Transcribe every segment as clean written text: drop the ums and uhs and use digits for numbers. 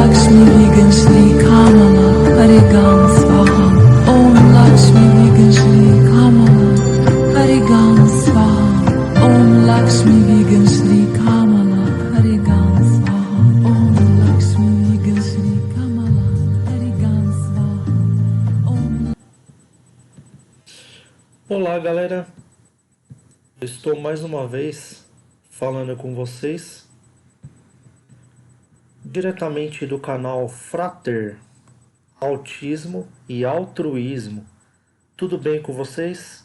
Lakshmi Vegan Shri Kamala Harigam Swaha. Om Lakshmi Vegan Shri Kamala Harigam Swaha. Om Lakshmi Vegan Shri Kamala Harigam Swaha. Om Lakshmi Vegan Shri Kamala Harigam Swaha. Olá, galera. Estou mais uma vez falando com vocês diretamente do canal Frater Autismo e Altruísmo. Tudo bem com vocês?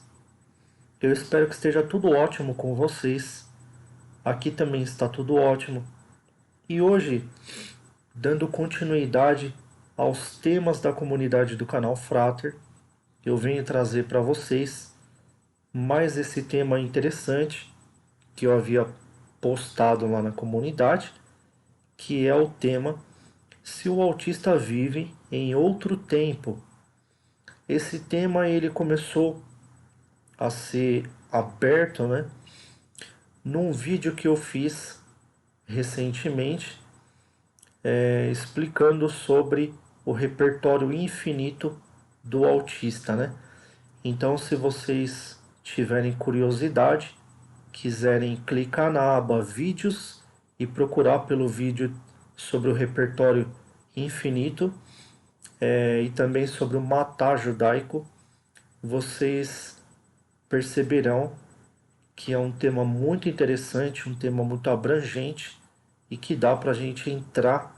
Eu espero que esteja tudo ótimo com vocês. Aqui também está tudo ótimo. E hoje, dando continuidade aos temas da comunidade do canal Frater, eu venho trazer para vocês mais esse tema interessante que eu havia postado lá na comunidade, que é o tema se o autista vive em outro tempo. Esse tema ele começou a ser aberto, né, num vídeo que eu fiz recentemente, explicando sobre o repertório infinito do autista, né? Então, se vocês tiverem curiosidade, quiserem clicar na aba vídeos e procurar pelo vídeo sobre o repertório infinito e também sobre o matar judaico, vocês perceberão que é um tema muito interessante, um tema muito abrangente e que dá para a gente entrar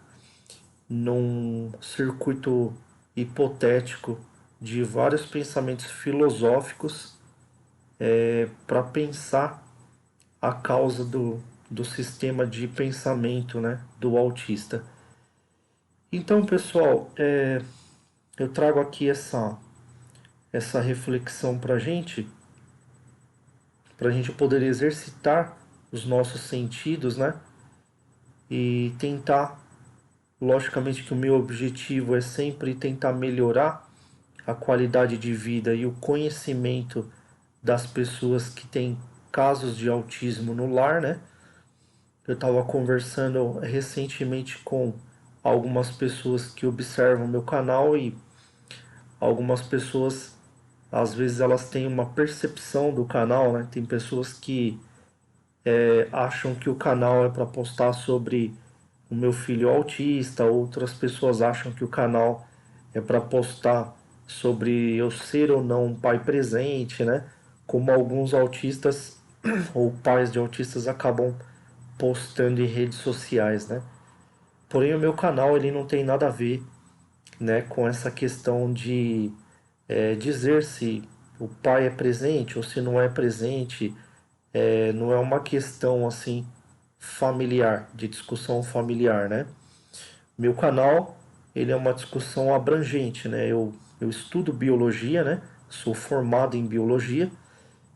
num circuito hipotético de vários pensamentos filosóficos para pensar a causa do sistema de pensamento, né, do autista. Então, pessoal, eu trago aqui essa reflexão para a gente poder exercitar os nossos sentidos, né, e tentar, logicamente que o meu objetivo é sempre tentar melhorar a qualidade de vida e o conhecimento das pessoas que têm casos de autismo no lar, né? Eu estava conversando recentemente com algumas pessoas que observam meu canal e algumas pessoas, às vezes, elas têm uma percepção do canal, né? Tem pessoas que acham que o canal é para postar sobre o meu filho autista, outras pessoas acham que o canal é para postar sobre eu ser ou não um pai presente, né? Como alguns autistas ou pais de autistas acabam postando em redes sociais, né? Porém, o meu canal ele não tem nada a ver, né, com essa questão de dizer se o pai é presente ou se não é presente. Não é uma questão assim familiar, de discussão familiar, né? Meu canal ele é uma discussão abrangente, né? Eu estudo biologia, né? Sou formado em biologia,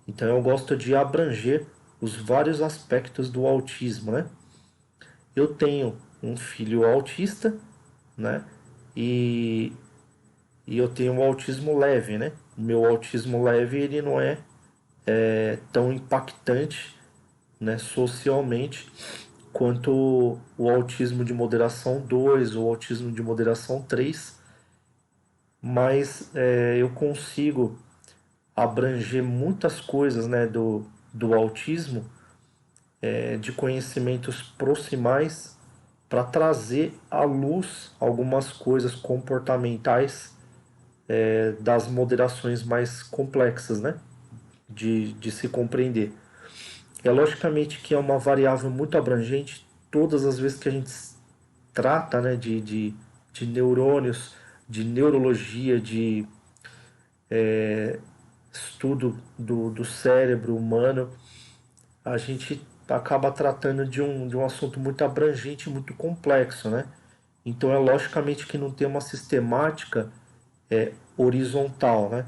então eu gosto de abranger os vários aspectos do autismo, né? Eu tenho um filho autista, né? E, e eu tenho um autismo leve, né? O meu autismo leve ele não é tão impactante, né, socialmente quanto o autismo de moderação 2 ou autismo de moderação 3, mas eu consigo abranger muitas coisas, né, do autismo, de conhecimentos proximais para trazer à luz algumas coisas comportamentais das moderações mais complexas, né, de se compreender. É logicamente que é uma variável muito abrangente todas as vezes que a gente trata, né, de neurônios, de neurologia, de estudo do cérebro humano, a gente acaba tratando de um assunto muito abrangente, muito complexo, né? Então é logicamente que não tem uma sistemática horizontal, né?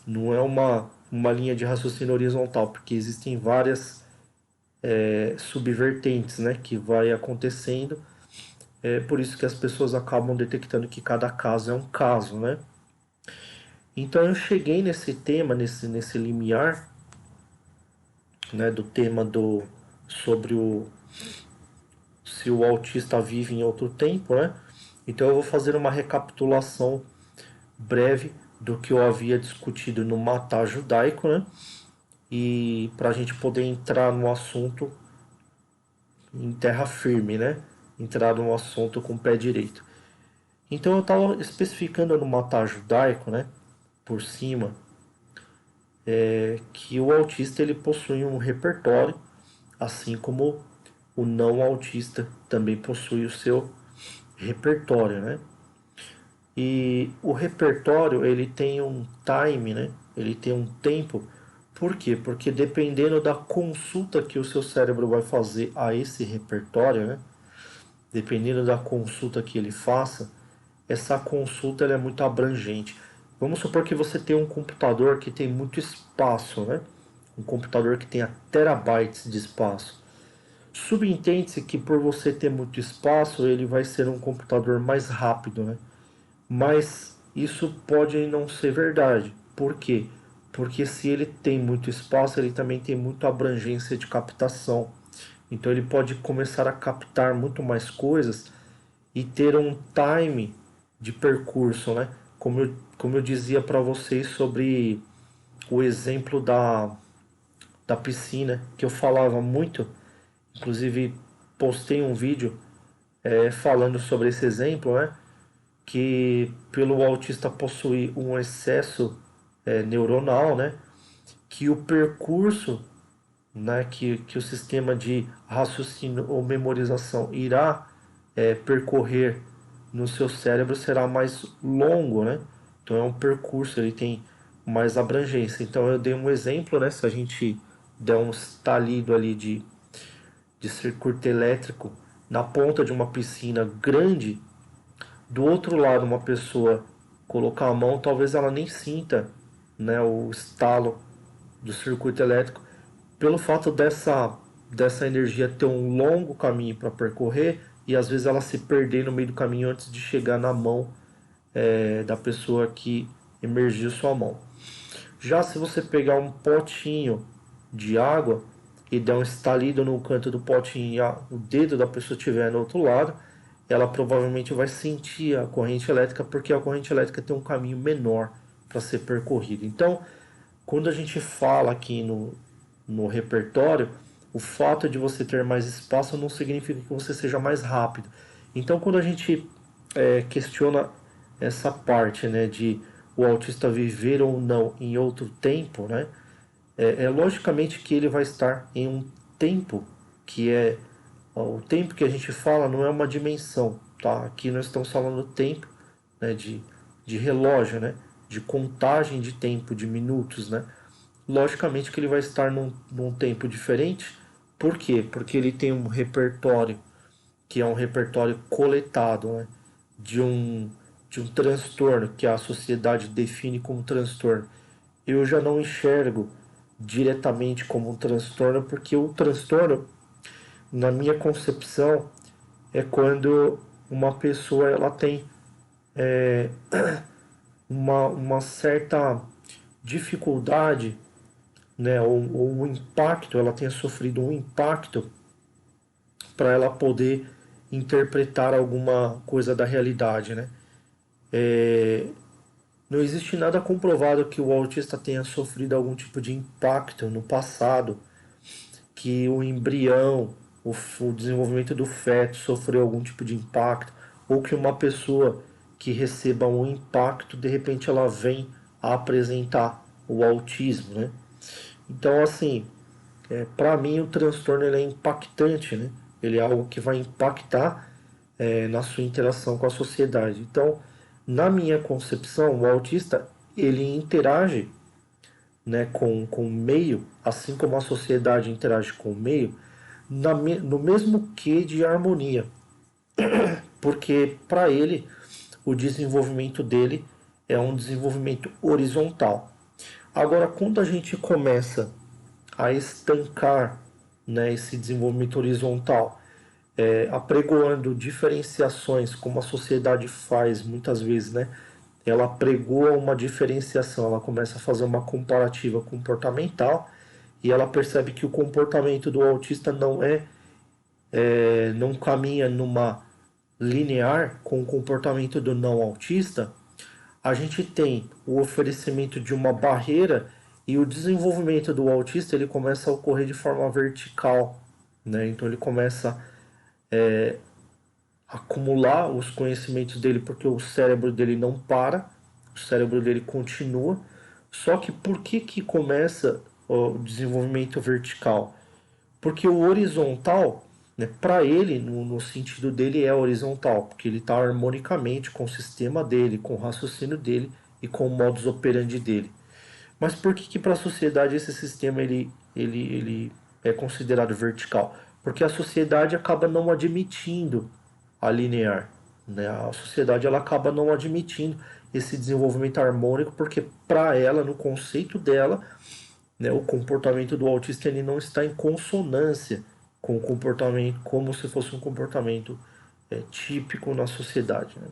Não é uma linha de raciocínio horizontal, porque existem várias subvertentes, né, que vai acontecendo. É por isso que as pessoas acabam detectando que cada caso é um caso, né? Então eu cheguei nesse tema, nesse limiar, né, do tema sobre se o autista vive em outro tempo, né? Então eu vou fazer uma recapitulação breve do que eu havia discutido no Matar Judaico, né? E para a gente poder entrar no assunto em terra firme, né? Entrar no assunto com o pé direito. Então eu estava especificando no Matar Judaico, né? Por cima, que o autista ele possui um repertório, assim como o não autista também possui o seu repertório, né? E o repertório ele tem um time, né? Ele tem um tempo. Por quê? Porque dependendo da consulta que o seu cérebro vai fazer a esse repertório, né? Dependendo da consulta que ele faça, essa consulta ela é muito abrangente. Vamos supor que você tem um computador que tem muito espaço, né? Um computador que tenha terabytes de espaço. Subentende-se que por você ter muito espaço, ele vai ser um computador mais rápido, né? Mas isso pode não ser verdade. Por quê? Porque se ele tem muito espaço, ele também tem muita abrangência de captação. Então ele pode começar a captar muito mais coisas e ter um time de percurso, né? Como eu dizia para vocês sobre o exemplo da piscina, que eu falava muito, inclusive postei um vídeo falando sobre esse exemplo, né? Que pelo autista possuir um excesso neuronal, né? Que o percurso, né? Que o sistema de raciocínio ou memorização irá percorrer no seu cérebro será mais longo, né? Então é um percurso, ele tem mais abrangência. Então eu dei um exemplo, né? Se a gente der um estalido ali de circuito elétrico na ponta de uma piscina grande, do outro lado uma pessoa colocar a mão, talvez ela nem sinta, né, o estalo do circuito elétrico, pelo fato dessa energia ter um longo caminho para percorrer e às vezes ela se perder no meio do caminho antes de chegar na mão da pessoa que emergiu sua mão. Já se você pegar um potinho de água e der um estalido no canto do potinho e o dedo da pessoa estiver no outro lado, ela provavelmente vai sentir a corrente elétrica, porque a corrente elétrica tem um caminho menor para ser percorrido. Então, quando a gente fala aqui no repertório, o fato de você ter mais espaço não significa que você seja mais rápido. Então, quando a gente questiona essa parte, né, de o autista viver ou não em outro tempo, né, é logicamente que ele vai estar em um tempo que é o tempo que a gente fala não é uma dimensão, tá? Aqui nós estamos falando do tempo, né, de relógio, né, de contagem de tempo, de minutos, né? Logicamente que ele vai estar num tempo diferente. Por quê? Porque ele tem um repertório que é um repertório coletado, né, de um transtorno que a sociedade define como transtorno. Eu já não enxergo diretamente como um transtorno, porque o transtorno, na minha concepção, é quando uma pessoa ela tem uma certa dificuldade, né, ou um impacto, ela tenha sofrido um impacto para ela poder interpretar alguma coisa da realidade, né? Não existe nada comprovado que o autista tenha sofrido algum tipo de impacto no passado, que o embrião, o desenvolvimento do feto sofreu algum tipo de impacto, ou que uma pessoa que receba um impacto, de repente ela vem a apresentar o autismo, né? Então, assim, para mim o transtorno ele é impactante, né? Ele é algo que vai impactar na sua interação com a sociedade. Então, na minha concepção, o autista ele interage, né, com o meio, assim como a sociedade interage com o meio, no mesmo quê de harmonia, porque para ele o desenvolvimento dele é um desenvolvimento horizontal. Agora, quando a gente começa a estancar, né, esse desenvolvimento horizontal, apregoando diferenciações, como a sociedade faz muitas vezes, né? Ela apregoa uma diferenciação, ela começa a fazer uma comparativa comportamental e ela percebe que o comportamento do autista não caminha linear com o comportamento do não autista, a gente tem o oferecimento de uma barreira e o desenvolvimento do autista ele começa a ocorrer de forma vertical, né? Então ele começa a acumular os conhecimentos dele porque o cérebro dele não para, o cérebro dele continua. Só que por que começa o desenvolvimento vertical? Porque o horizontal, né, para ele, no sentido dele, é horizontal, porque ele está harmonicamente com o sistema dele, com o raciocínio dele e com o modus operandi dele. Mas por que para a sociedade esse sistema ele é considerado vertical? Porque a sociedade acaba não admitindo a linear. Né? A sociedade ela acaba não admitindo esse desenvolvimento harmônico, porque para ela, no conceito dela, né, o comportamento do autista ele não está em consonância com o comportamento, como se fosse um comportamento típico na sociedade. Né?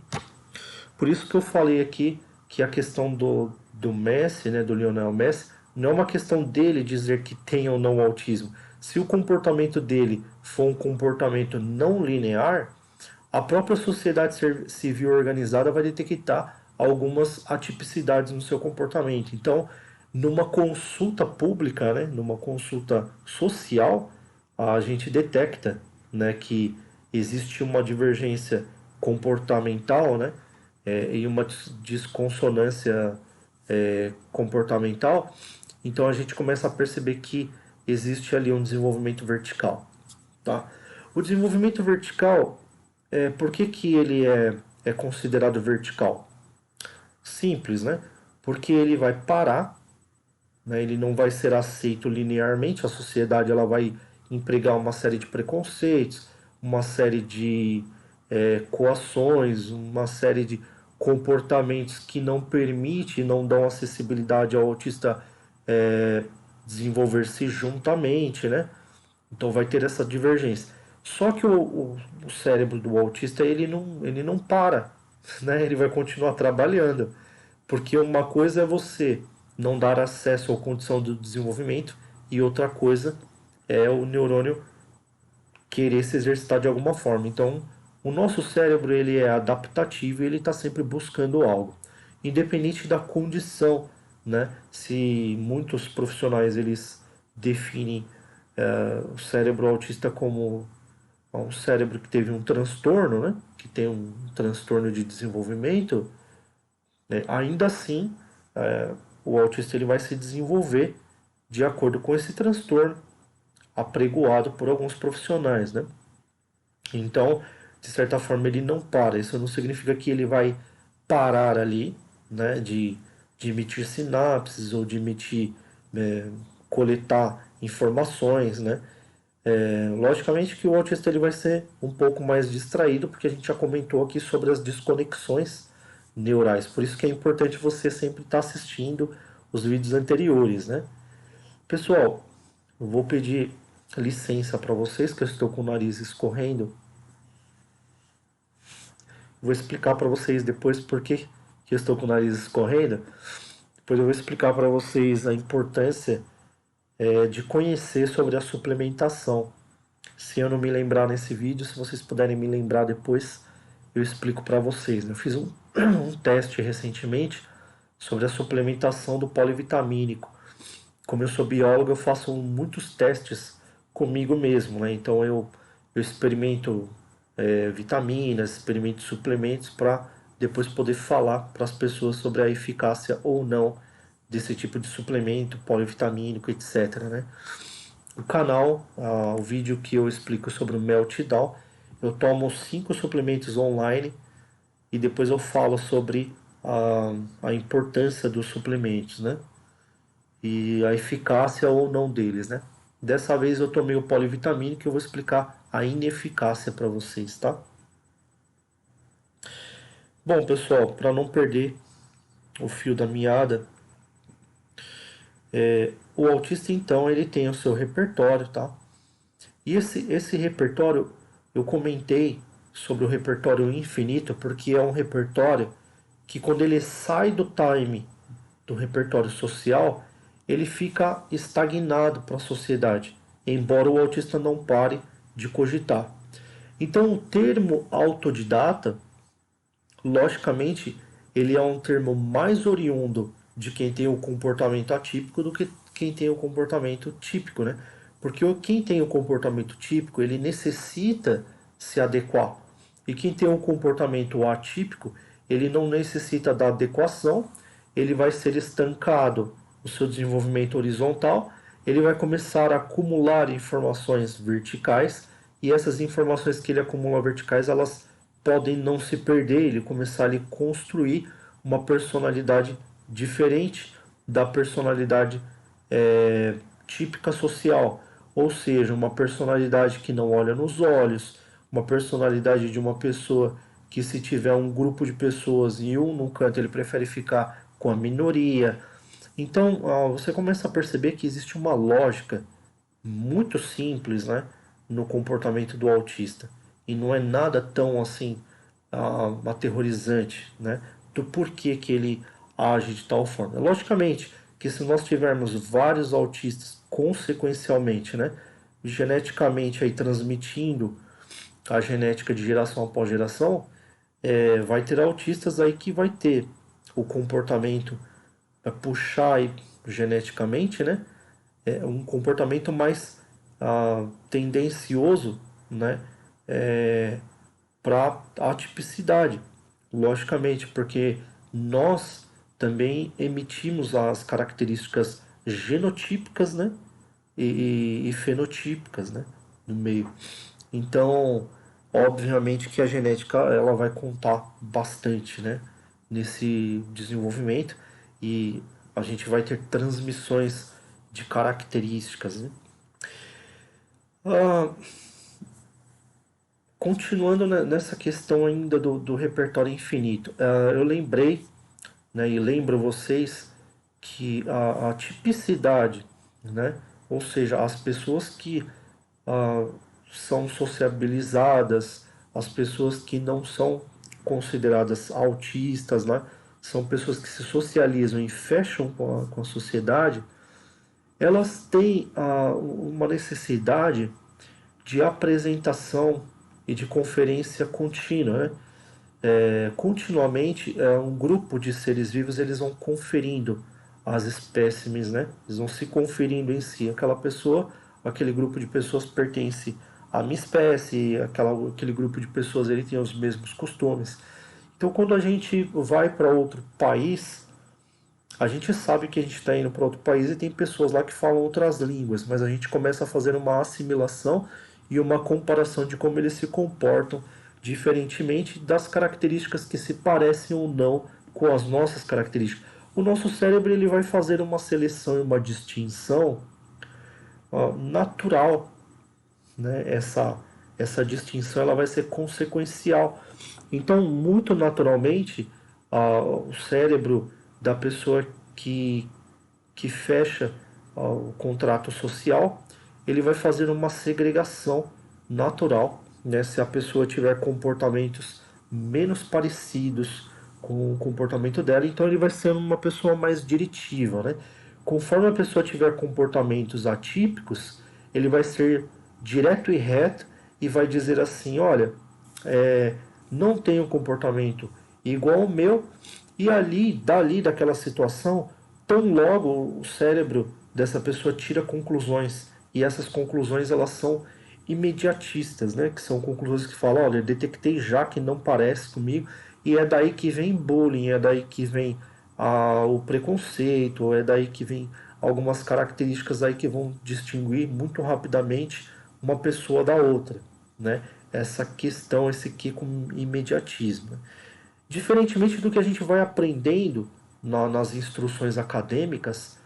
Por isso que eu falei aqui que a questão do Messi, né, do Lionel Messi, não é uma questão dele dizer que tem ou não autismo. Se o comportamento dele for um comportamento não linear, a própria sociedade civil organizada vai detectar algumas atipicidades no seu comportamento. Então, numa consulta pública, né, numa consulta social, a gente detecta, né, que existe uma divergência comportamental, né, e uma desconsonância comportamental. Então a gente começa a perceber que existe ali um desenvolvimento vertical. Tá? O desenvolvimento vertical, por que ele é considerado vertical? Simples, né? Porque ele vai parar, né? Ele não vai ser aceito linearmente, a sociedade ela vai empregar uma série de preconceitos, uma série de coações, uma série de comportamentos que não permitem, não dão acessibilidade ao autista desenvolver-se juntamente, né? Então vai ter essa divergência. Só que o cérebro do autista ele não para, né? Ele vai continuar trabalhando. Porque uma coisa é você não dar acesso à condição do desenvolvimento e outra coisa é o neurônio querer se exercitar de alguma forma. Então, o nosso cérebro ele é adaptativo e ele está sempre buscando algo, independente da condição, né? Se muitos profissionais eles definem o cérebro autista como um cérebro que teve um transtorno, né? Que tem um transtorno de desenvolvimento, né? Ainda assim, o autista ele vai se desenvolver de acordo com esse transtorno apregoado por alguns profissionais, né? Então, de certa forma, ele não para. Isso não significa que ele vai parar ali, né, de emitir sinapses ou de emitir, coletar informações, né? Logicamente que o autista ele vai ser um pouco mais distraído, porque a gente já comentou aqui sobre as desconexões neurais. Por isso que é importante você sempre estar assistindo os vídeos anteriores, né? Pessoal, eu vou pedir licença para vocês, que eu estou com o nariz escorrendo. Vou explicar para vocês depois por que eu estou com o nariz escorrendo. Depois eu vou explicar para vocês a importância de conhecer sobre a suplementação. Se eu não me lembrar nesse vídeo, se vocês puderem me lembrar depois, eu explico para vocês. Eu fiz um teste recentemente sobre a suplementação do polivitamínico. Como eu sou biólogo, eu faço muitos testes comigo mesmo, né? Então eu experimento vitaminas, experimento suplementos para depois poder falar para as pessoas sobre a eficácia ou não desse tipo de suplemento polivitamínico, etc, né? O canal, o vídeo que eu explico sobre o Meltdown, eu tomo 5 suplementos online e depois eu falo sobre a importância dos suplementos, né? E a eficácia ou não deles, né? Dessa vez eu tomei o polivitamínico e eu vou explicar a ineficácia para vocês, tá? Bom, pessoal, para não perder o fio da meada, o autista então ele tem o seu repertório, tá? E esse repertório eu comentei sobre o repertório infinito porque é um repertório que quando ele sai do time do repertório social, ele fica estagnado para a sociedade, embora o autista não pare de cogitar. Então, o termo autodidata, logicamente, ele é um termo mais oriundo de quem tem o comportamento atípico do que quem tem o comportamento típico, né? Porque quem tem o comportamento típico, ele necessita se adequar. E quem tem um comportamento atípico, ele não necessita da adequação, ele vai ser estancado no seu desenvolvimento horizontal, ele vai começar a acumular informações verticais, e essas informações que ele acumula verticais, elas podem não se perder, ele começar a construir uma personalidade diferente da personalidade típica social, ou seja, uma personalidade que não olha nos olhos, uma personalidade de uma pessoa que, se tiver um grupo de pessoas e um no canto, ele prefere ficar com a minoria. Então, você começa a perceber que existe uma lógica muito simples, né, no comportamento do autista, e não é nada tão assim aterrorizante, né, do porquê que ele age de tal forma. Logicamente que, se nós tivermos vários autistas consequencialmente, né, geneticamente aí transmitindo a genética de geração após geração, vai ter autistas aí que vai ter o comportamento, vai puxar aí geneticamente, né, um comportamento mais tendencioso, né, para atipicidade, logicamente, porque nós também emitimos as características genotípicas, né, e fenotípicas, né, no meio. Então, obviamente que a genética, ela vai contar bastante, né, nesse desenvolvimento, e a gente vai ter transmissões de características, né? Ah, continuando nessa questão ainda do repertório infinito, eu lembrei, né, e lembro vocês que a tipicidade, né, ou seja, as pessoas que são sociabilizadas, as pessoas que não são consideradas autistas, né, são pessoas que se socializam e fecham com a sociedade, elas têm uma necessidade de apresentação e de conferência contínua, né? Continuamente, um grupo de seres vivos, eles vão conferindo as espécimes, né? Eles vão se conferindo em si. Aquela pessoa, aquele grupo de pessoas pertence à minha espécie, aquele grupo de pessoas, ele tem os mesmos costumes. Então, quando a gente vai para outro país, a gente sabe que a gente está indo para outro país e tem pessoas lá que falam outras línguas, mas a gente começa a fazer uma assimilação e uma comparação de como eles se comportam, diferentemente das características que se parecem ou não com as nossas características. O nosso cérebro, ele vai fazer uma seleção e uma distinção natural, né? Essa distinção, ela vai ser consequencial. Então, muito naturalmente, o cérebro da pessoa que fecha o contrato social, ele vai fazer uma segregação natural, né? Se a pessoa tiver comportamentos menos parecidos com o comportamento dela, então ele vai ser uma pessoa mais diretiva, né? Conforme a pessoa tiver comportamentos atípicos, ele vai ser direto e reto e vai dizer assim: olha, não tem um comportamento igual ao meu, e dali daquela situação, tão logo o cérebro dessa pessoa tira conclusões, e essas conclusões, elas são imediatistas, né? Que são conclusões que falam: olha, eu detectei já que não parece comigo, e é daí que vem bullying, é daí que vem o preconceito, é daí que vem algumas características aí que vão distinguir muito rapidamente uma pessoa da outra, né? Essa questão, esse que com imediatismo. Diferentemente do que a gente vai aprendendo nas instruções acadêmicas,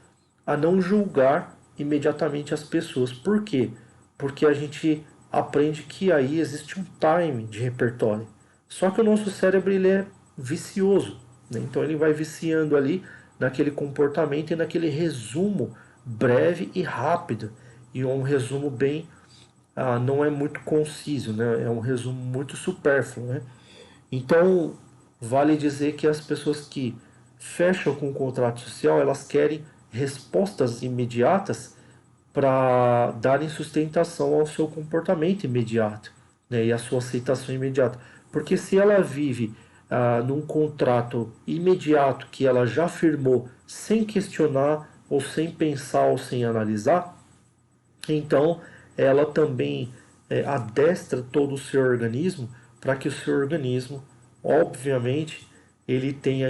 a não julgar imediatamente as pessoas. Por quê? Porque a gente aprende que aí existe um time de repertório. Só que o nosso cérebro, ele é vicioso, né? Então ele vai viciando ali naquele comportamento e naquele resumo breve e rápido. E um resumo bem, não é muito conciso, né? É um resumo muito supérfluo, né? Então, vale dizer que as pessoas que fecham com o contrato social, elas querem respostas imediatas para darem sustentação ao seu comportamento imediato. né, e a sua aceitação imediata. Porque se ela vive num contrato imediato que ela já firmou sem questionar ou sem pensar ou sem analisar, então ela também adestra todo o seu organismo para que o seu organismo, obviamente, ele tenha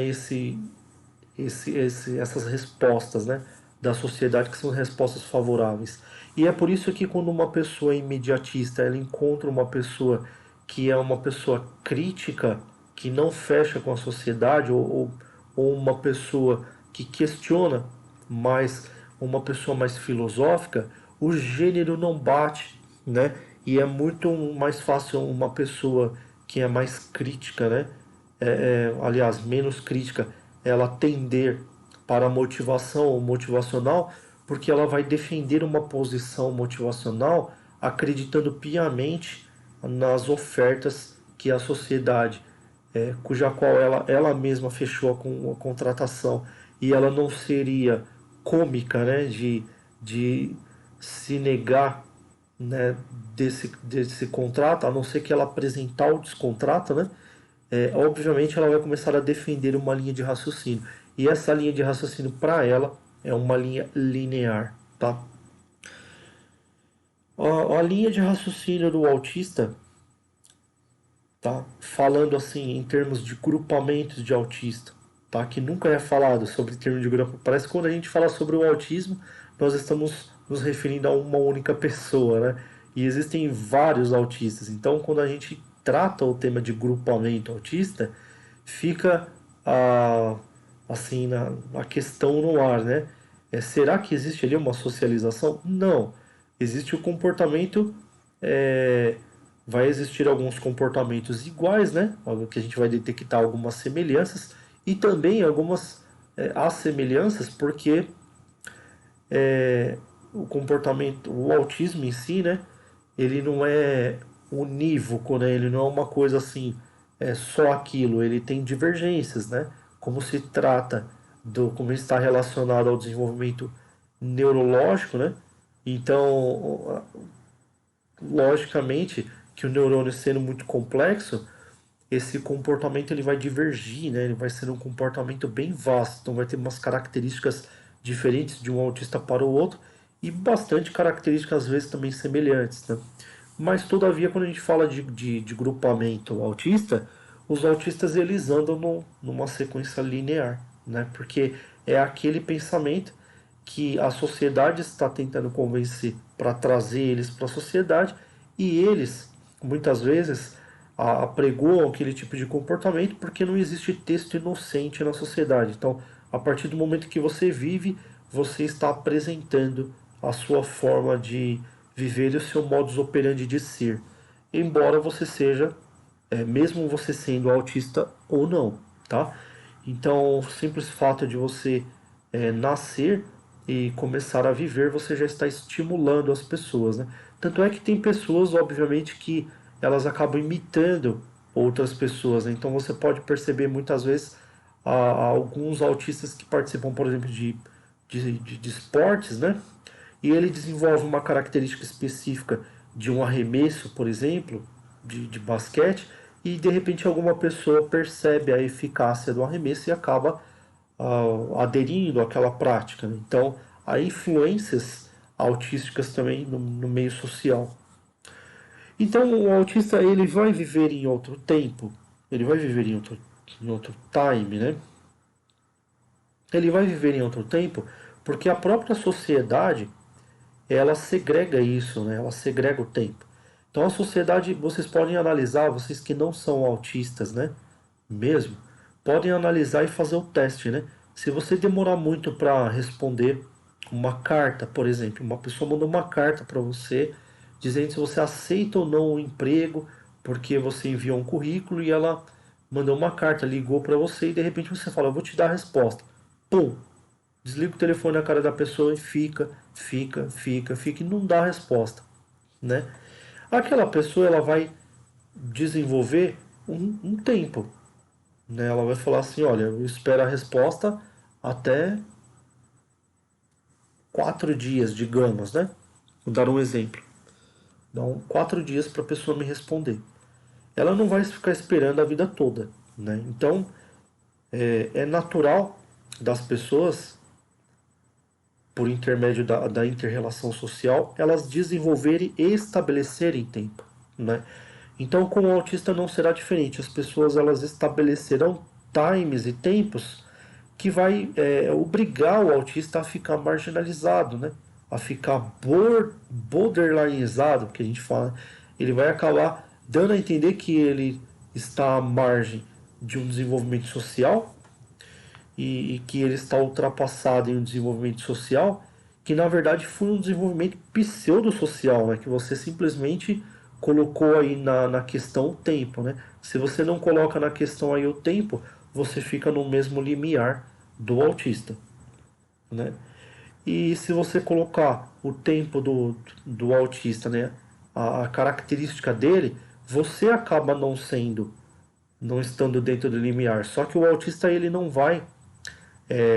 essas respostas, né, da sociedade, que são respostas favoráveis. E é por isso que quando uma pessoa é imediatista, ela encontra uma pessoa que é uma pessoa crítica, que não fecha com a sociedade, ou uma pessoa que questiona mais, uma pessoa mais filosófica, o gênero não bate, né? E é muito mais fácil uma pessoa que é mais crítica, né? Aliás, menos crítica, ela tender para a motivação ou motivacional, porque ela vai defender uma posição motivacional acreditando piamente nas ofertas que a sociedade, cuja qual ela mesma fechou a contratação, e ela não seria cômica, né, de se negar, né, desse contrato, a não ser que ela apresentar o descontrato, né, obviamente ela vai começar a defender uma linha de raciocínio. E essa linha de raciocínio para ela é uma linha linear, tá? A linha de raciocínio do autista, tá? Falando assim em termos de grupamentos de autista, tá? Que nunca é falado sobre termo de grupo. Parece que quando a gente fala sobre o autismo, nós estamos nos referindo a uma única pessoa, né? E existem vários autistas. Então, quando a gente trata o tema de grupamento autista, fica assim a questão no ar, né? Será que existe ali uma socialização? Não. Existe o comportamento, é, vai existir alguns comportamentos iguais, né? Que a gente vai detectar algumas semelhanças e também algumas assemelhanças, porque o comportamento, o autismo em si, né? Ele não é unívoco, né? Ele não é uma coisa assim, é só aquilo. Ele tem divergências, né? Como se trata como está relacionado ao desenvolvimento neurológico, né? Então, logicamente, que o neurônio sendo muito complexo, esse comportamento ele vai divergir, né? Ele vai ser um comportamento bem vasto, então vai ter umas características diferentes de um autista para o outro e bastante características às vezes também semelhantes, né? Mas todavia quando a gente fala de grupamento autista, os autistas eles andam numa sequência linear, né? Porque é aquele pensamento que a sociedade está tentando convencer para trazer eles para a sociedade e eles muitas vezes apregoam aquele tipo de comportamento porque não existe texto inocente na sociedade. Então, a partir do momento que você vive, você está apresentando a sua forma de viver e o seu modus operandi de ser, embora você seja, mesmo você sendo autista ou não, tá? Então, o simples fato de você nascer e começar a viver, você já está estimulando as pessoas, né? Tanto é que tem pessoas, obviamente, que elas acabam imitando outras pessoas, né? Então você pode perceber muitas vezes alguns autistas que participam, por exemplo, de esportes, né? E ele desenvolve uma característica específica de um arremesso, por exemplo, de basquete, e de repente alguma pessoa percebe a eficácia do arremesso e acaba aderindo àquela prática, né? Então, há influências autísticas também no meio social. Então, o autista ele vai viver em outro tempo, ele vai viver em outro time, né? Ele vai viver em outro tempo porque a própria sociedade ela segrega isso, né? Ela segrega o tempo. Então a sociedade, vocês podem analisar, vocês que não são autistas, né? Mesmo, podem analisar e fazer o teste, né? Se você demorar muito para responder uma carta, por exemplo, uma pessoa mandou uma carta para você dizendo se você aceita ou não o emprego, porque você enviou um currículo e ela mandou uma carta, ligou para você e de repente você fala, eu vou te dar a resposta. Pum, desliga o telefone na cara da pessoa e fica e não dá a resposta, né? Aquela pessoa ela vai desenvolver um tempo, né? Ela vai falar assim, olha, eu espero a resposta até 4 dias, digamos, né? Vou dar um exemplo. Dão 4 dias para a pessoa me responder. Ela não vai ficar esperando a vida toda, né? Então, é natural das pessoas, por intermédio da inter-relação social, elas desenvolverem e estabelecerem tempo, né? Então, com o autista não será diferente. As pessoas elas estabelecerão times e tempos que vai obrigar o autista a ficar marginalizado, né? A ficar borderlineizado, que a gente fala. Ele vai acabar dando a entender que ele está à margem de um desenvolvimento social e que ele está ultrapassado em um desenvolvimento social que na verdade foi um desenvolvimento pseudo-social, né? Que você simplesmente colocou aí na questão o tempo, né? Se você não coloca na questão aí o tempo, você fica no mesmo limiar do autista, né? E se você colocar o tempo do autista, né? A característica dele, você acaba não estando dentro do limiar. Só que o autista ele não vai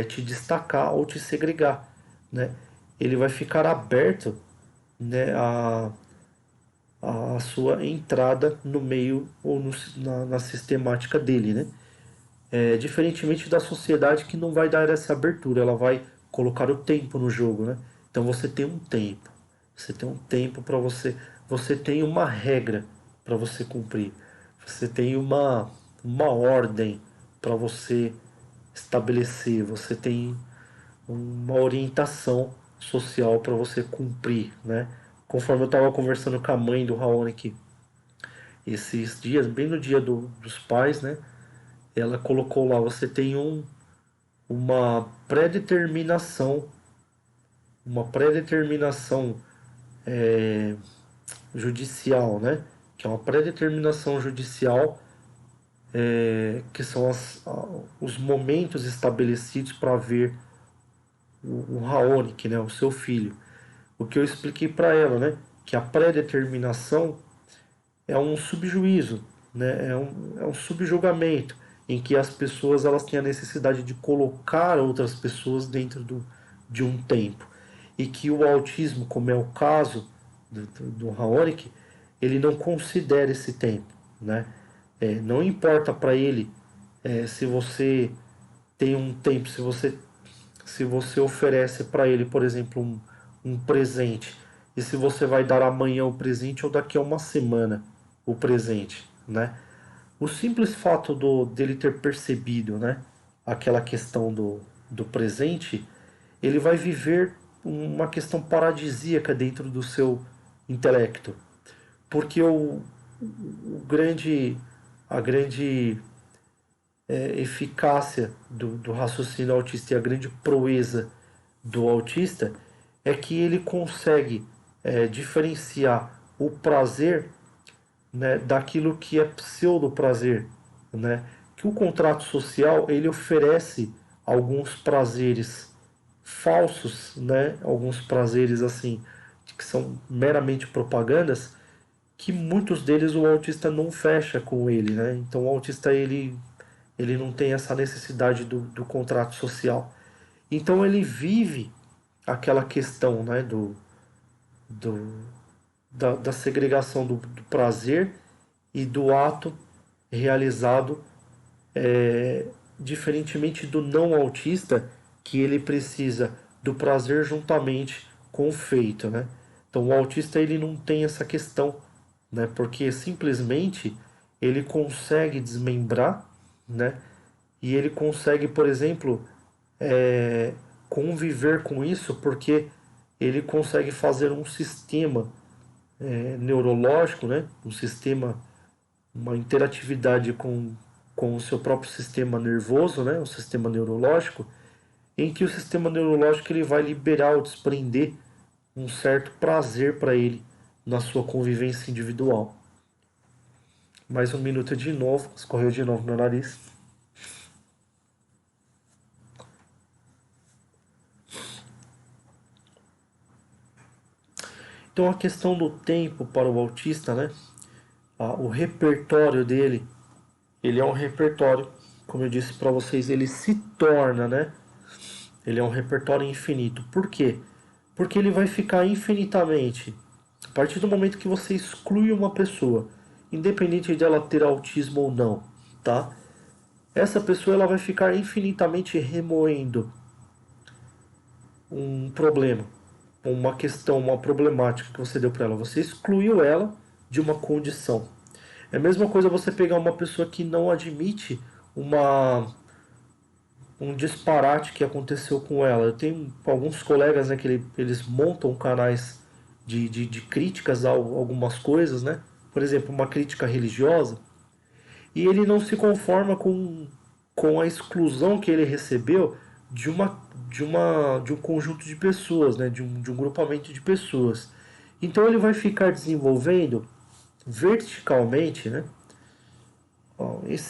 te destacar ou te segregar, né? Ele vai ficar aberto, né, a sua entrada no meio ou na sistemática dele, né? Diferentemente da sociedade que não vai dar essa abertura, ela vai colocar o tempo no jogo, né? Então você tem um tempo para você tem uma regra para você cumprir, você tem uma ordem para você estabelecer, você tem uma orientação social para você cumprir, né? Conforme eu estava conversando com a mãe do Raonic esses dias, bem no dia dos pais, né? Ela colocou lá, você tem uma pré-determinação, uma pré-determinação é, judicial, né? Que é uma pré-determinação judicial, que são os momentos estabelecidos para ver o Raonic, né? O seu filho. O que eu expliquei para ela, né? Que a pré-determinação é um subjuízo, né? É um subjugamento em que as pessoas elas têm a necessidade de colocar outras pessoas dentro de um tempo e que o autismo, como é o caso do Raonic, ele não considera esse tempo, né? Não importa para ele se você tem um tempo, se você oferece para ele, por exemplo, um presente, e se você vai dar amanhã o presente ou daqui a uma semana o presente, né? O simples fato dele ter percebido, né, aquela questão do presente, ele vai viver uma questão paradisíaca dentro do seu intelecto, porque a grande eficácia do raciocínio autista e a grande proeza do autista é que ele consegue diferenciar o prazer, né, daquilo que é pseudo prazer, né? Que o contrato social ele oferece alguns prazeres falsos, né? Alguns prazeres assim que são meramente propagandas, que muitos deles o autista não fecha com ele, né? Então o autista ele não tem essa necessidade do contrato social. Então ele vive aquela questão, né, do, da segregação do prazer e do ato realizado, diferentemente do não autista, que ele precisa do prazer juntamente com o feito, né? Então o autista ele não tem essa questão, né? Porque simplesmente ele consegue desmembrar, né? E ele consegue, por exemplo, conviver com isso porque ele consegue fazer um sistema neurológico, né? Um sistema, uma interatividade com o seu próprio sistema nervoso, né? O sistema neurológico, em que o sistema neurológico ele vai liberar ou desprender um certo prazer para ele na sua convivência individual. Mais um minuto de novo, escorreu de novo no nariz. Então a questão do tempo para o autista, né? O repertório dele, ele é um repertório, como eu disse para vocês, ele se torna, né? Ele é um repertório infinito. Por quê? Porque ele vai ficar infinitamente A partir do momento que você exclui uma pessoa, independente de ela ter autismo ou não, tá? Essa pessoa ela vai ficar infinitamente remoendo um problema, uma questão, uma problemática que você deu para ela. Você excluiu ela de uma condição. É a mesma coisa você pegar uma pessoa que não admite uma um disparate que aconteceu com ela. Eu tenho alguns colegas, né, que eles montam canais de críticas a algumas coisas, né? Por exemplo, uma crítica religiosa, e ele não se conforma com a exclusão que ele recebeu de um conjunto de pessoas, né? De um grupamento de pessoas. Então ele vai ficar desenvolvendo verticalmente, né?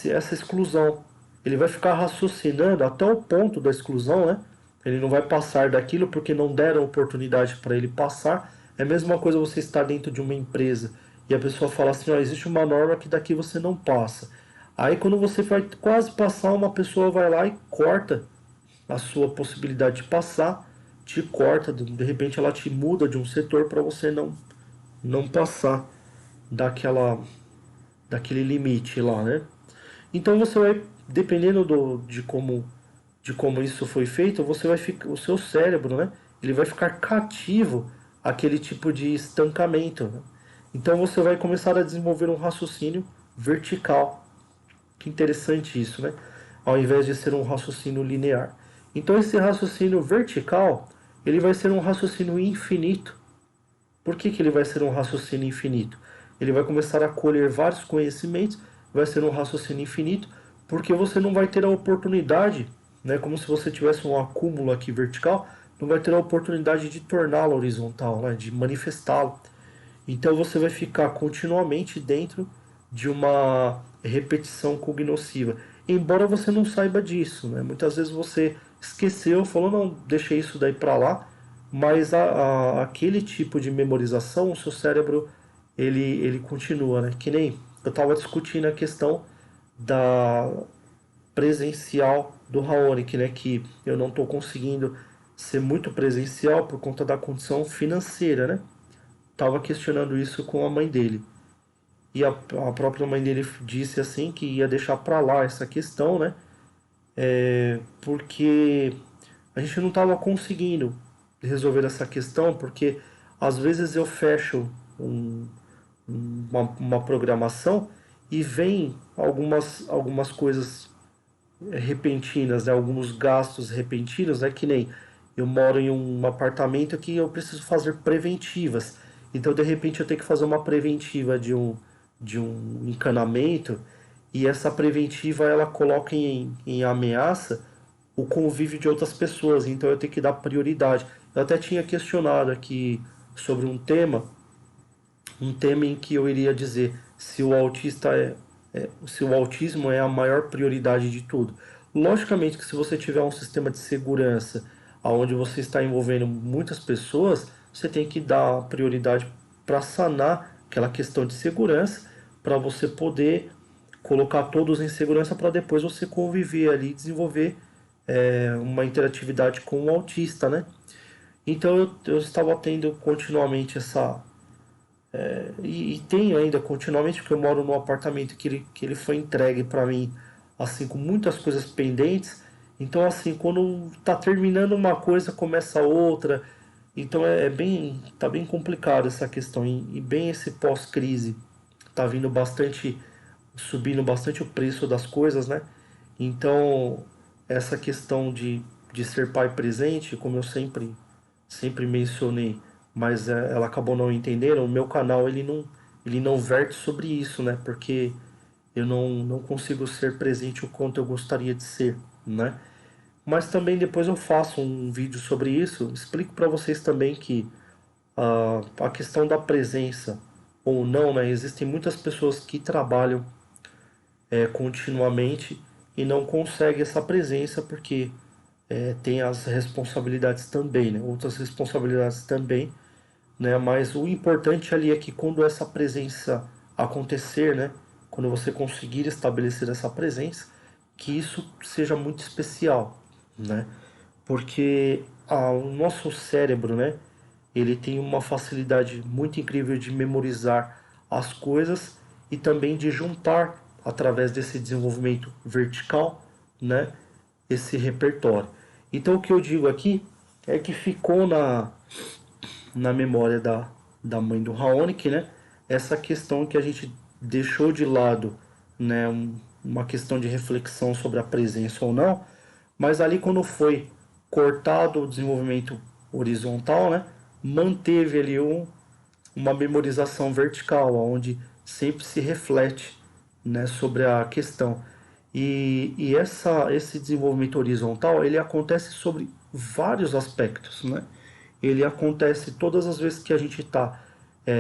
Essa exclusão. Ele vai ficar raciocinando até o ponto da exclusão, né? Ele não vai passar daquilo porque não deram oportunidade para ele passar. É a mesma coisa você estar dentro de uma empresa e a pessoa fala assim, ó, existe uma norma que daqui você não passa. Aí quando você vai quase passar, uma pessoa vai lá e corta a sua possibilidade de passar, te corta, de repente ela te muda de um setor para você não passar daquela daquele limite lá, né? Então você vai, dependendo de como isso foi feito, você vai ficar, o seu cérebro, né? Ele vai ficar cativo àquele tipo de estancamento, né? Então você vai começar a desenvolver um raciocínio vertical. Que interessante isso, né? Ao invés de ser um raciocínio linear. Então esse raciocínio vertical, ele vai ser um raciocínio infinito. Por que ele vai ser um raciocínio infinito? Ele vai começar a colher vários conhecimentos, vai ser um raciocínio infinito, porque você não vai ter a oportunidade, né, como se você tivesse um acúmulo aqui vertical, não vai ter a oportunidade de torná-lo horizontal, né, de manifestá-lo. Então você vai ficar continuamente dentro de uma repetição cognosciva, embora você não saiba disso, né? Muitas vezes você esqueceu, falou não, deixei isso daí para lá, mas aquele tipo de memorização, o seu cérebro ele continua, né? Que nem eu estava discutindo a questão da presencial do Raonic, né? Que eu não estou conseguindo ser muito presencial por conta da condição financeira, né? Tava questionando isso com a mãe dele. E a própria mãe dele disse assim que ia deixar para lá essa questão, né? Porque a gente não estava conseguindo resolver essa questão, porque às vezes eu fecho uma programação e vem algumas coisas repentinas, né? Alguns gastos repentinos, né? Que nem eu moro em um apartamento que eu preciso fazer preventivas. Então, de repente, eu tenho que fazer uma preventiva de um encanamento e essa preventiva ela coloca em ameaça o convívio de outras pessoas. Então, eu tenho que dar prioridade. Eu até tinha questionado aqui sobre um tema em que eu iria dizer se o se o autismo é a maior prioridade de tudo. Logicamente que se você tiver um sistema de segurança onde você está envolvendo muitas pessoas, você tem que dar prioridade para sanar aquela questão de segurança, para você poder colocar todos em segurança para depois você conviver ali, desenvolver uma interatividade com o autista, né? Então eu estava tendo continuamente e tenho ainda continuamente, porque eu moro num apartamento que ele foi entregue para mim, assim, com muitas coisas pendentes. Então, assim, quando tá terminando uma coisa, começa outra. Então tá bem complicado essa questão. E bem esse pós-crise tá vindo bastante, subindo bastante o preço das coisas, né? Então, essa questão de ser pai presente, como eu sempre mencionei, mas ela acabou não entendendo. O meu canal ele não verte sobre isso, né? Porque eu não consigo ser presente o quanto eu gostaria de ser, né? Mas também depois eu faço um vídeo sobre isso, explico para vocês também que a questão da presença ou não, né? Existem muitas pessoas que trabalham continuamente e não conseguem essa presença porque tem as responsabilidades também, né? Outras responsabilidades também, né? Mas o importante ali é que quando essa presença acontecer, né? Quando você conseguir estabelecer essa presença, que isso seja muito especial, né? Porque o nosso cérebro, né? ele tem uma facilidade muito incrível de memorizar as coisas e também de juntar, através desse desenvolvimento vertical, né, esse repertório. Então o que eu digo aqui é que ficou na memória da mãe do Raonic, né, essa questão que a gente deixou de lado, né, uma questão de reflexão sobre a presença ou não, mas ali quando foi cortado o desenvolvimento horizontal, né, manteve ali uma memorização vertical, onde sempre se reflete, né, sobre a questão. Esse desenvolvimento horizontal ele acontece sobre vários aspectos, né? Ele acontece todas as vezes que a gente está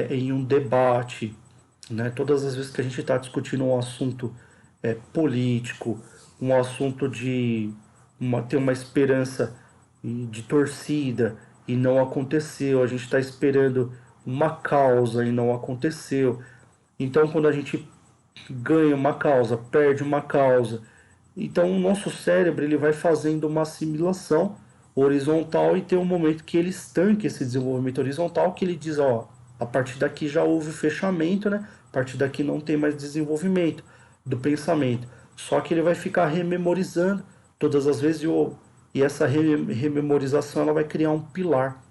em um debate, né? Todas as vezes que a gente está discutindo um assunto político, um assunto de ter uma esperança de torcida e não aconteceu, a gente está esperando uma causa e não aconteceu. Então, quando a gente ganha uma causa, perde uma causa, então o nosso cérebro ele vai fazendo uma assimilação horizontal e tem um momento que ele estanca esse desenvolvimento horizontal, que ele diz, ó, a partir daqui já houve fechamento, né? A partir daqui não tem mais desenvolvimento do pensamento. Só que ele vai ficar rememorizando todas as vezes e essa rememorização ela vai criar um pilar,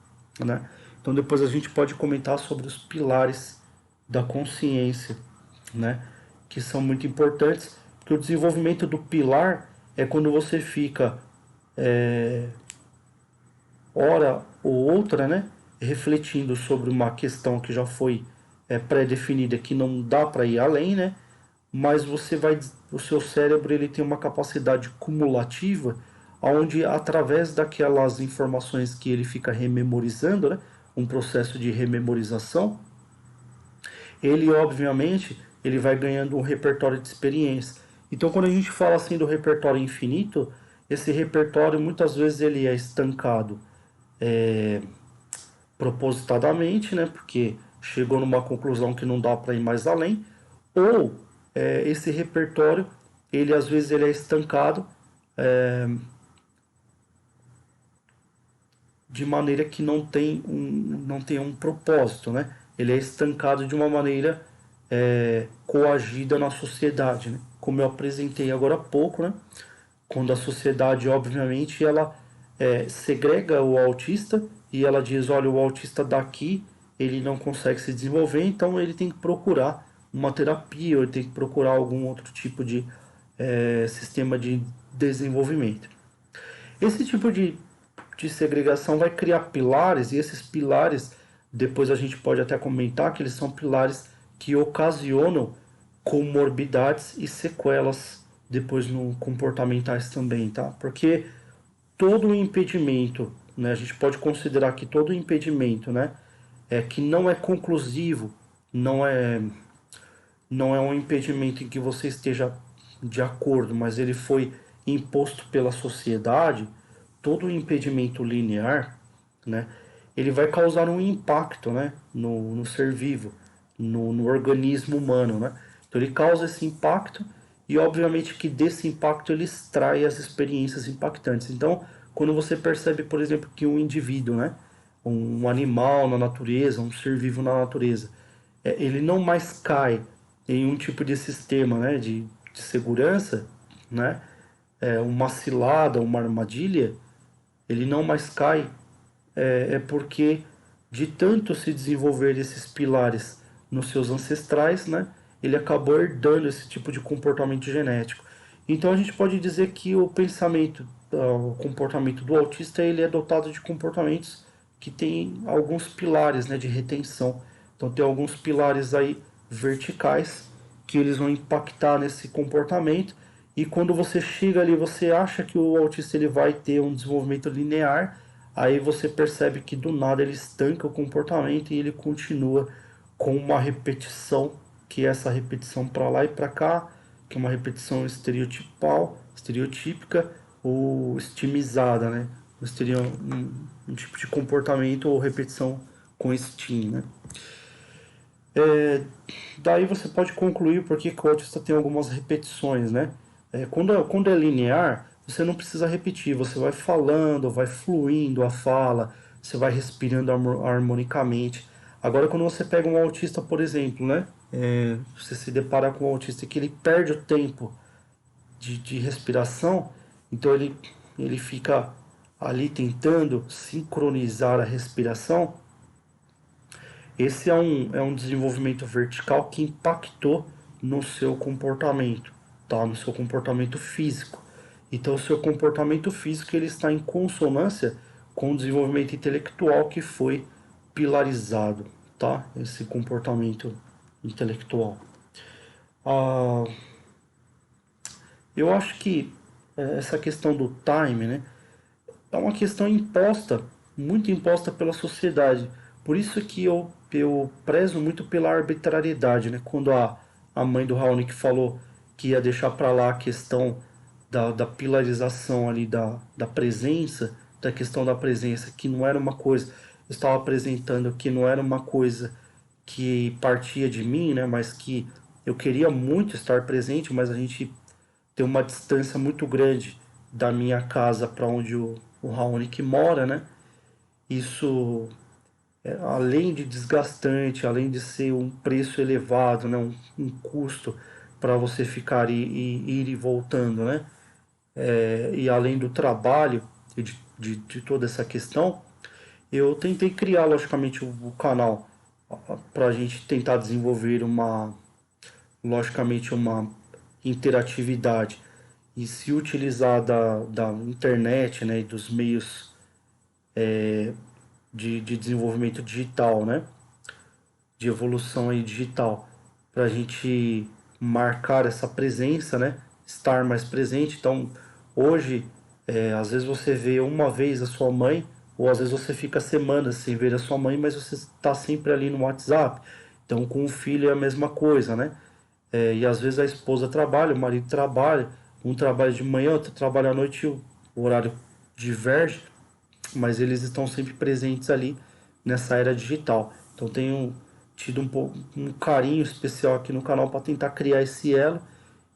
né? Então depois a gente pode comentar sobre os pilares da consciência, né? Que são muito importantes, porque o desenvolvimento do pilar é quando você fica hora ou outra, né, refletindo sobre uma questão que já foi pré-definida, que não dá para ir além, né, mas o seu cérebro ele tem uma capacidade cumulativa, onde através daquelas informações que ele fica rememorizando, né, um processo de rememorização, ele obviamente ele vai ganhando um repertório de experiência. Então quando a gente fala assim do repertório infinito, esse repertório muitas vezes ele é estancado propositadamente, né, porque chegou numa conclusão que não dá para ir mais além, ou esse repertório ele às vezes ele é estancado de maneira que não tem um propósito, né? Ele é estancado de uma maneira coagida na sociedade, né? Como eu apresentei agora há pouco, né? Quando a sociedade, obviamente, ela segrega o autista e ela diz, olha, o autista daqui ele não consegue se desenvolver, então ele tem que procurar uma terapia, ou ele tem que procurar algum outro tipo de sistema de desenvolvimento. Esse tipo de segregação vai criar pilares, e esses pilares, depois a gente pode até comentar que eles são pilares que ocasionam comorbidades e sequelas depois no comportamentais também, tá? Porque todo impedimento, né, a gente pode considerar que todo impedimento, né, que não é conclusivo, não é não é um impedimento em que você esteja de acordo, mas ele foi imposto pela sociedade, todo impedimento linear, né, ele vai causar um impacto, né, no ser vivo, no organismo humano, né? Então ele causa esse impacto e obviamente que desse impacto ele extrai as experiências impactantes. Então, quando você percebe, por exemplo, que um indivíduo, né, um animal na natureza, um ser vivo na natureza, ele não mais cai em um tipo de sistema, né, de segurança, né, uma cilada, uma armadilha, ele não mais cai, porque de tanto se desenvolver esses pilares nos seus ancestrais, né, ele acabou herdando esse tipo de comportamento genético. Então a gente pode dizer que o pensamento, o comportamento do autista, ele é dotado de comportamentos que tem alguns pilares, né, de retenção. Então tem alguns pilares aí verticais que eles vão impactar nesse comportamento, e quando você chega ali, você acha que o autista ele vai ter um desenvolvimento linear, aí você percebe que do nada ele estanca o comportamento e ele continua com uma repetição, que é essa repetição para lá e para cá, que é uma repetição estereotípica ou estimizada, né? Seria um tipo de comportamento ou repetição com STEAM, né? Daí você pode concluir porque o autista tem algumas repetições, né? Quando é linear, você não precisa repetir, você vai falando, vai fluindo a fala, você vai respirando harmonicamente. Agora, quando você pega um autista, por exemplo, né? Você se depara com um autista que ele perde o tempo de respiração, então ele fica ali tentando sincronizar a respiração. Esse é um desenvolvimento vertical que impactou no seu comportamento, tá? No seu comportamento físico. Então, o seu comportamento físico ele está em consonância com o desenvolvimento intelectual que foi pilarizado, tá? Esse comportamento intelectual. Ah, eu acho que essa questão do time, né, é uma questão imposta, muito imposta pela sociedade. Por isso que eu prezo muito pela arbitrariedade, né? Quando a mãe do Raonic falou que ia deixar para lá a questão da pilarização ali da presença, da questão da presença, que não era uma coisa, eu estava apresentando que não era uma coisa que partia de mim, né? Mas que eu queria muito estar presente, mas a gente tem uma distância muito grande da minha casa para onde o Raonic mora, né? Isso, além de desgastante, além de ser um preço elevado, né? Um custo para você ficar ir e voltando, né? E além do trabalho e de toda essa questão, eu tentei criar, logicamente, o canal para a gente tentar desenvolver logicamente, uma interatividade e se utilizar da internet, né, e dos meios de desenvolvimento digital, né, de evolução aí digital, para a gente marcar essa presença, né, estar mais presente. Então, hoje, às vezes você vê uma vez a sua mãe, ou às vezes você fica semanas sem ver a sua mãe, mas você está sempre ali no WhatsApp. Então, com o filho é a mesma coisa, né? E às vezes a esposa trabalha, o marido trabalha, um trabalha de manhã, outro trabalha à noite, o horário diverge, mas eles estão sempre presentes ali nessa era digital. Então tenho tido um carinho especial aqui no canal para tentar criar esse elo.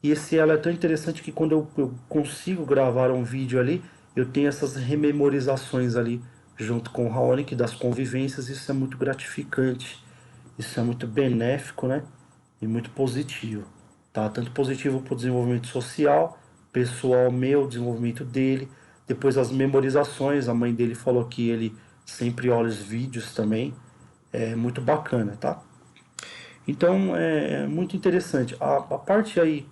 E esse elo é tão interessante que quando eu consigo gravar um vídeo ali, eu tenho essas rememorizações ali junto com o Raonic das convivências. Isso é muito gratificante, isso é muito benéfico, né? E muito positivo, tá? Tanto positivo para o desenvolvimento social, pessoal meu, desenvolvimento dele. Depois as memorizações, a mãe dele falou que ele sempre olha os vídeos também. É muito bacana, tá? Então é muito interessante. A parte aí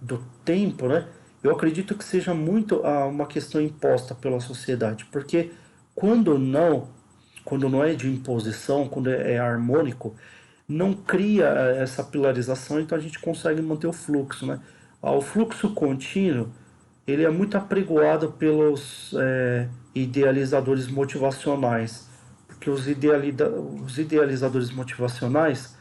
do tempo, né? Eu acredito que seja muito uma questão imposta pela sociedade, porque quando não, quando não é de imposição, quando é harmônico, não cria essa pilarização, então a gente consegue manter o fluxo, né? O fluxo contínuo, ele é muito apregoado pelos idealizadores motivacionais, porque os idealizadores motivacionais,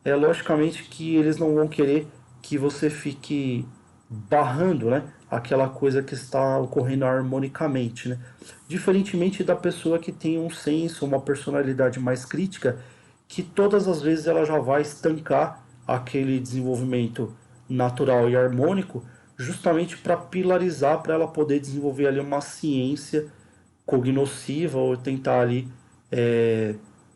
logicamente que eles não vão querer que você fique barrando, né, aquela coisa que está ocorrendo harmonicamente, né? Diferentemente da pessoa que tem um senso, uma personalidade mais crítica, que todas as vezes ela já vai estancar aquele desenvolvimento natural e harmônico, justamente para pilarizar, para ela poder desenvolver ali uma ciência cognosciva ou tentar ali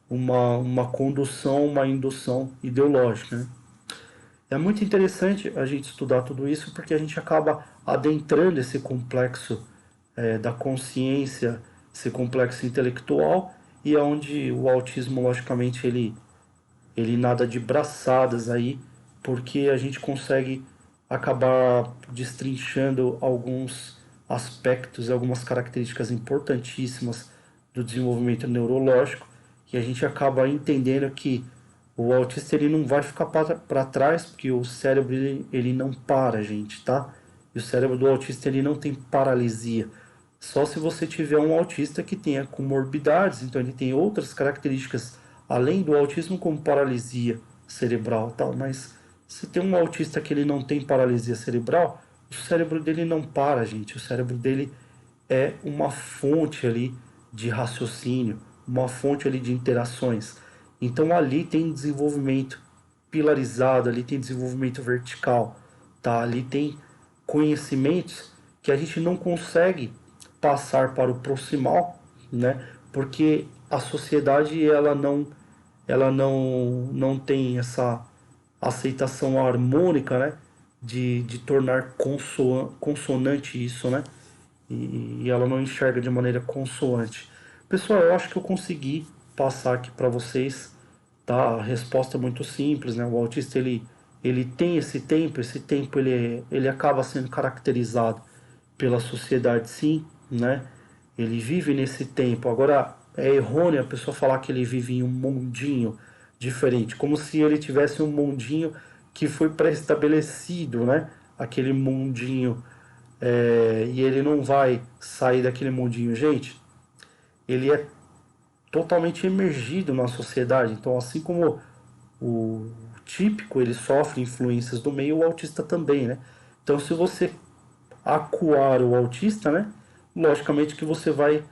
uma condução, uma indução ideológica, né? É muito interessante a gente estudar tudo isso porque a gente acaba adentrando esse complexo da consciência, esse complexo intelectual, e é onde o autismo, logicamente, ele nada de braçadas aí, porque a gente consegue acabar destrinchando alguns aspectos, algumas características importantíssimas do desenvolvimento neurológico, que a gente acaba entendendo que o autista ele não vai ficar para trás, porque o cérebro ele não para, gente, tá? E o cérebro do autista ele não tem paralisia. Só se você tiver um autista que tenha comorbidades, então ele tem outras características além do autismo, como paralisia cerebral, tal. Mas se tem um autista que ele não tem paralisia cerebral, o cérebro dele não para, gente. O cérebro dele é uma fonte ali de raciocínio, uma fonte ali de interações. Então ali tem desenvolvimento pilarizado, ali tem desenvolvimento vertical, tá? Ali tem conhecimentos que a gente não consegue passar para o proximal, né? Porque a sociedade ela não tem essa aceitação harmônica, né? De tornar consonante isso, né? E ela não enxerga de maneira consoante. Pessoal, eu acho que eu consegui passar aqui para vocês, tá? A resposta é muito simples, né? O autista ele tem esse tempo ele acaba sendo caracterizado pela sociedade, sim, né? Ele vive nesse tempo. Agora, é errôneo a pessoa falar que ele vive em um mundinho diferente, como se ele tivesse um mundinho que foi pré-estabelecido, né? Aquele mundinho, e ele não vai sair daquele mundinho. Gente, ele é totalmente emergido na sociedade. Então, assim como o típico ele sofre influências do meio, o autista também, né? Então, se você acuar o autista, né? Logicamente que você vai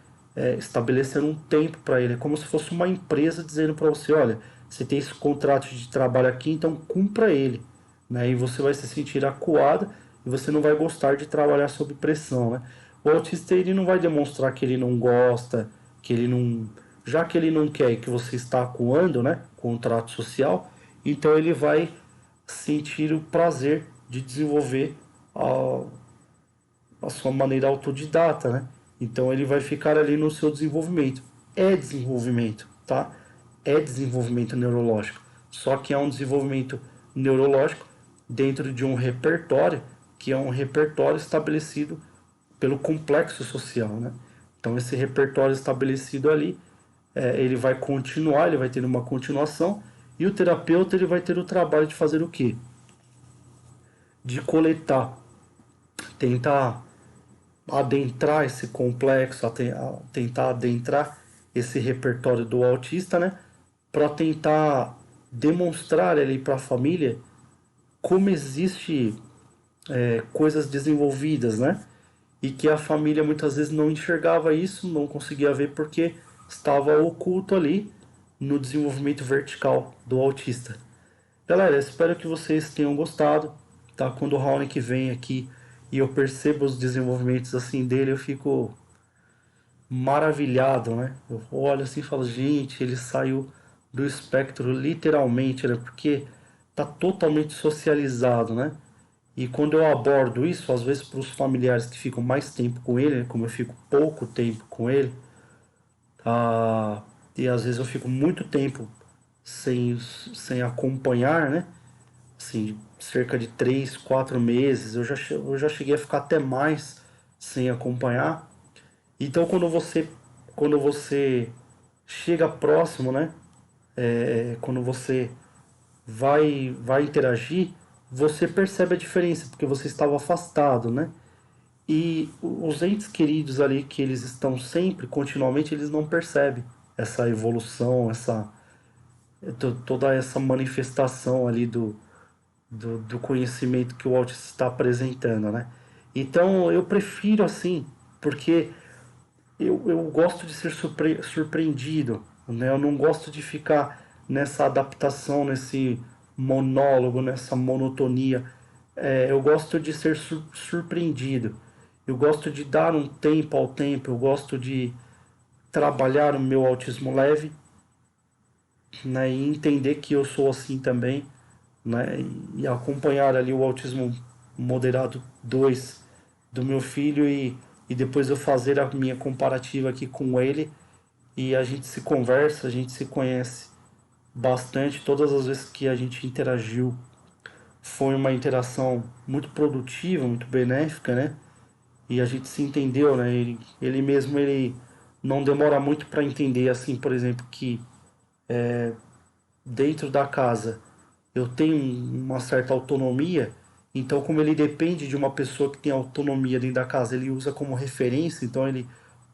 estabelecer um tempo para ele. É como se fosse uma empresa dizendo para você, olha, você tem esse contrato de trabalho aqui, então cumpra ele, né? E você vai se sentir acuado e você não vai gostar de trabalhar sob pressão, né? O autista ele não vai demonstrar que ele não gosta, que ele não, já que ele não quer que você está acuando, né? Contrato social, então ele vai sentir o prazer de desenvolver a sua maneira autodidata, né? Então ele vai ficar ali no seu desenvolvimento. É desenvolvimento, tá? É desenvolvimento neurológico. Só que é um desenvolvimento neurológico dentro de um repertório que é um repertório estabelecido pelo complexo social, né? Então esse repertório estabelecido ali, ele vai continuar, ele vai ter uma continuação e o terapeuta ele vai ter o trabalho de fazer o quê? De coletar, tentar adentrar esse complexo, tentar adentrar esse repertório do autista, né? Para tentar demonstrar ali para a família como existe coisas desenvolvidas, né? E que a família muitas vezes não enxergava isso, não conseguia ver porque estava oculto ali no desenvolvimento vertical do autista. Galera, espero que vocês tenham gostado, tá? Quando o Raonic vem aqui e eu percebo os desenvolvimentos assim dele, eu fico maravilhado, né? Eu olho assim e falo, gente, ele saiu do espectro literalmente, né? Porque tá totalmente socializado, né? E quando eu abordo isso, às vezes para os familiares que ficam mais tempo com ele, né? Como eu fico pouco tempo com ele, e às vezes eu fico muito tempo sem acompanhar, né? Assim, cerca de 3, 4 meses, eu já cheguei a ficar até mais sem acompanhar. Então quando você chega próximo, né? Quando você vai interagir, você percebe a diferença, porque você estava afastado, né? E os entes queridos ali, que eles estão sempre, continuamente, eles não percebem essa evolução, toda essa manifestação ali do conhecimento que o autista está apresentando, né? Então eu prefiro assim, porque eu gosto de ser surpreendido, né? Eu não gosto de ficar nessa adaptação, nesse monólogo, nessa monotonia. Eu gosto de ser surpreendido. Eu gosto de dar um tempo ao tempo. Eu gosto de trabalhar o meu autismo leve, né? E entender que eu sou assim também, né? E acompanhar ali o autismo moderado 2 do meu filho e depois eu fazer a minha comparativa aqui com ele e a gente se conversa, a gente se conhece bastante. Todas as vezes que a gente interagiu foi uma interação muito produtiva, muito benéfica, né? E a gente se entendeu, né? Ele mesmo ele não demora muito para entender, assim, por exemplo, que dentro da casa eu tenho uma certa autonomia, então como ele depende de uma pessoa que tem autonomia dentro da casa, ele usa como referência, então ele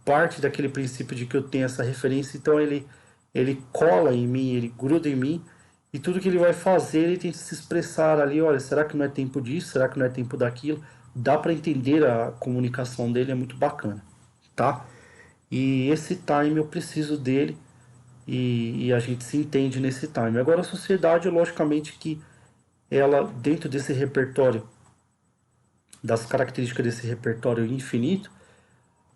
parte daquele princípio de que eu tenho essa referência, então ele cola em mim, ele gruda em mim, e tudo que ele vai fazer, ele tenta se expressar ali, olha, será que não é tempo disso? Será que não é tempo daquilo? Dá para entender a comunicação dele, é muito bacana, tá? E esse time eu preciso dele e a gente se entende nesse time. Agora a sociedade, logicamente que ela, dentro desse repertório, das características desse repertório infinito,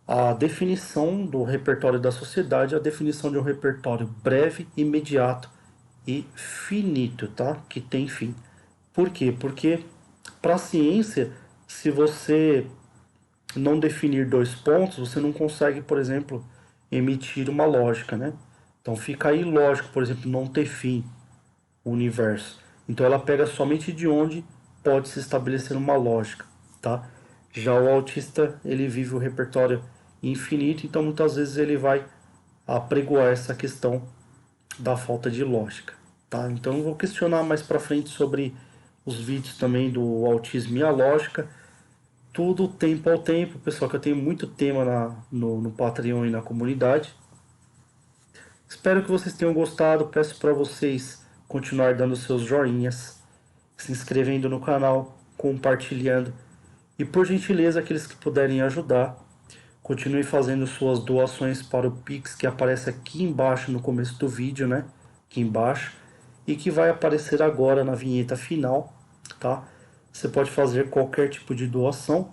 a definição do repertório da sociedade, a definição de um repertório breve, imediato e finito, tá? Que tem fim. Por quê? Porque para a ciência, se você não definir dois pontos, você não consegue, por exemplo, emitir uma lógica, né? Então fica ilógico, por exemplo, não ter fim o universo. Então ela pega somente de onde pode se estabelecer uma lógica, tá? Já o autista, ele vive o repertório infinito, então muitas vezes ele vai apregoar essa questão da falta de lógica, tá? Então eu vou questionar mais para frente sobre os vídeos também do autismo e a lógica, tudo tempo ao tempo, pessoal, que eu tenho muito tema no Patreon e na comunidade. Espero que vocês tenham gostado, peço para vocês continuar dando seus joinhas, se inscrevendo no canal, compartilhando e, por gentileza, aqueles que puderem ajudar, continue fazendo suas doações para o Pix que aparece aqui embaixo no começo do vídeo, né? Aqui embaixo, e que vai aparecer agora na vinheta final, tá? Você pode fazer qualquer tipo de doação,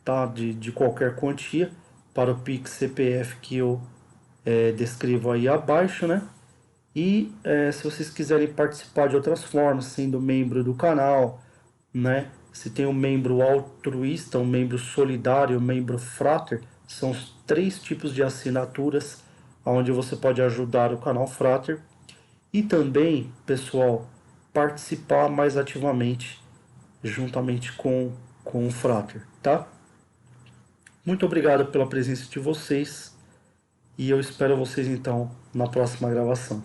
tá? De qualquer quantia para o Pix CPF que eu descrevo aí abaixo, né? E se vocês quiserem participar de outras formas, sendo membro do canal, né? Se tem um membro altruísta, um membro solidário, um membro frater, são os 3 tipos de assinaturas onde você pode ajudar o canal Frater. E também, pessoal, participar mais ativamente juntamente com o Frater, tá? Muito obrigado pela presença de vocês e eu espero vocês então na próxima gravação.